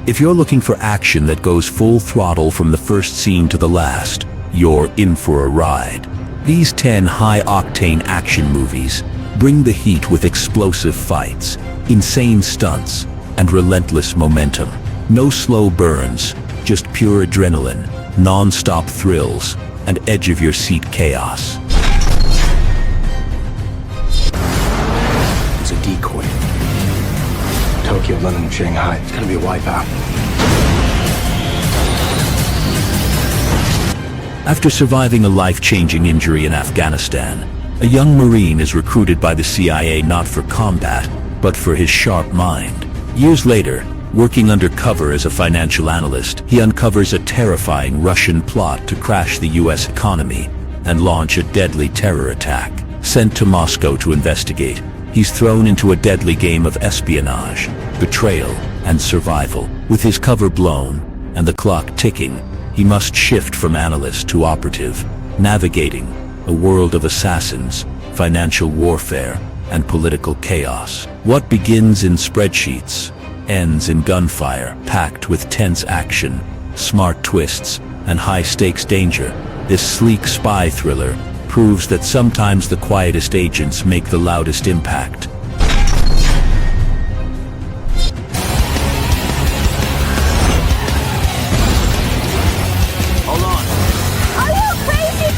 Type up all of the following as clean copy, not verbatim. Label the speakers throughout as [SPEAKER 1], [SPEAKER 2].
[SPEAKER 1] If you're looking for action that goes full throttle from the first scene to the last, you're in for a ride. These 10 high-octane action movies bring the heat with explosive fights, insane stunts, and relentless momentum. No slow burns, just pure adrenaline, non-stop thrills, and edge-of-your-seat chaos.
[SPEAKER 2] It's a decoy. Tokyo, London, Shanghai. It's gonna be a wipeout.
[SPEAKER 1] After surviving a life-changing injury in Afghanistan, a young Marine is recruited by the CIA not for combat, but for his sharp mind. Years later, working undercover as a financial analyst, he uncovers a terrifying Russian plot to crash the US economy and launch a deadly terror attack. Sent to Moscow to investigate, he's thrown into a deadly game of espionage, betrayal, and survival. With his cover blown and the clock ticking, he must shift from analyst to operative, navigating a world of assassins, financial warfare, and political chaos. What begins in spreadsheets ends in gunfire, packed with tense action, smart twists, and high-stakes danger. This sleek spy thriller proves that sometimes the quietest agents make the loudest impact.
[SPEAKER 3] Hold on.
[SPEAKER 4] Are you crazy?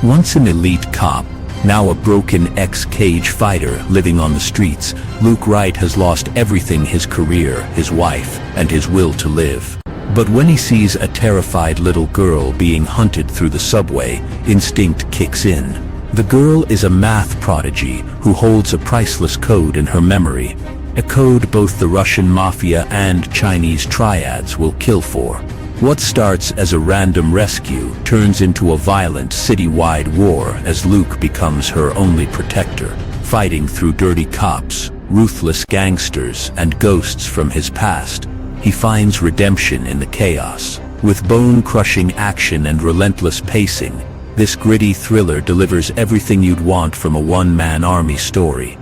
[SPEAKER 1] Once an elite cop, now a broken ex-cage fighter living on the streets, Luke Wright has lost everything: his career, his wife, and his will to live. But when he sees a terrified little girl being hunted through the subway, instinct kicks in. The girl is a math prodigy who holds a priceless code in her memory, a code both the Russian mafia and Chinese triads will kill for. What starts as a random rescue turns into a violent citywide war as Luke becomes her only protector, fighting through dirty cops, ruthless gangsters, and ghosts from his past. He finds redemption in the chaos. With bone-crushing action and relentless pacing, this gritty thriller delivers everything you'd want from a one-man army story.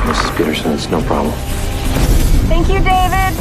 [SPEAKER 2] Mrs. Peterson, it's no problem.
[SPEAKER 4] Thank you, David.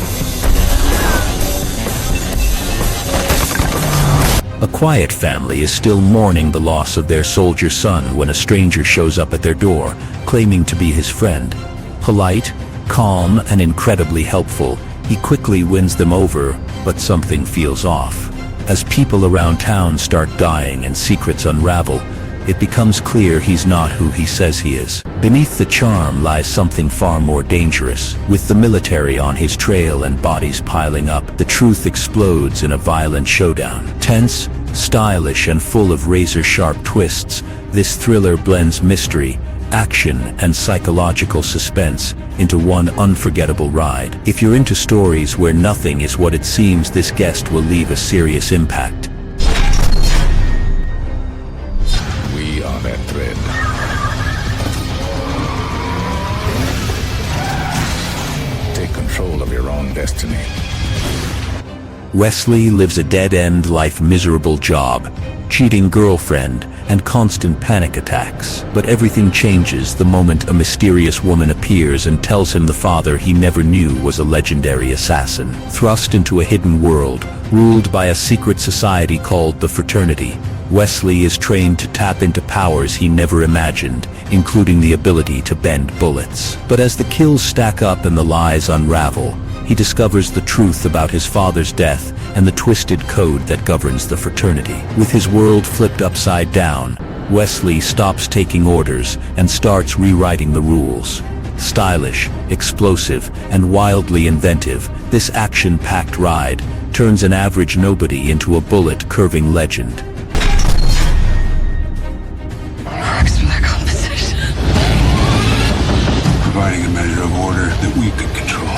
[SPEAKER 1] A quiet family is still mourning the loss of their soldier son when a stranger shows up at their door, claiming to be his friend. Polite, calm, and incredibly helpful, he quickly wins them over, but something feels off. As people around town start dying and secrets unravel, it becomes clear he's not who he says he is. Beneath the charm lies something far more dangerous. With the military on his trail and bodies piling up, the truth explodes in a violent showdown. Tense, stylish, and full of razor-sharp twists, this thriller blends mystery, action, and psychological suspense into one unforgettable ride. If you're into stories where nothing is what it seems, this guest will leave a serious impact.
[SPEAKER 5] We are that thread. Take control of your own destiny.
[SPEAKER 1] Wesley lives a dead-end life, miserable job, cheating girlfriend, and constant panic attacks. But everything changes the moment a mysterious woman appears and tells him the father he never knew was a legendary assassin. Thrust into a hidden world, ruled by a secret society called the Fraternity, Wesley is trained to tap into powers he never imagined, including the ability to bend bullets. But as the kills stack up and the lies unravel, he discovers the truth about his father's death and the twisted code that governs the fraternity. With his world flipped upside down, Wesley stops taking orders and starts rewriting the rules. Stylish, explosive, and wildly inventive, this action-packed ride turns an average nobody into a bullet-curving legend.
[SPEAKER 6] Works for the composition.
[SPEAKER 7] Providing a measure of order that we could control.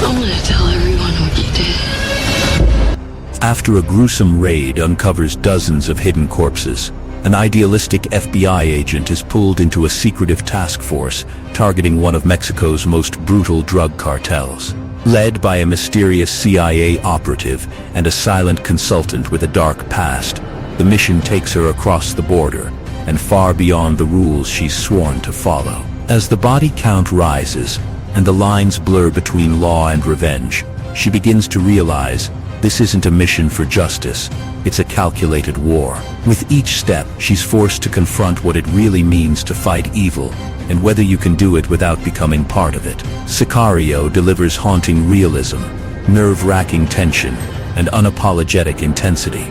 [SPEAKER 6] I'm gonna tell everyone what you did.
[SPEAKER 1] After a gruesome raid uncovers dozens of hidden corpses, an idealistic FBI agent is pulled into a secretive task force targeting one of Mexico's most brutal drug cartels. Led by a mysterious CIA operative and a silent consultant with a dark past, the mission takes her across the border, and far beyond the rules she's sworn to follow. As the body count rises, and the lines blur between law and revenge, she begins to realize this isn't a mission for justice, it's a calculated war. With each step, she's forced to confront what it really means to fight evil, and whether you can do it without becoming part of it. Sicario delivers haunting realism, nerve-wracking tension, and unapologetic intensity.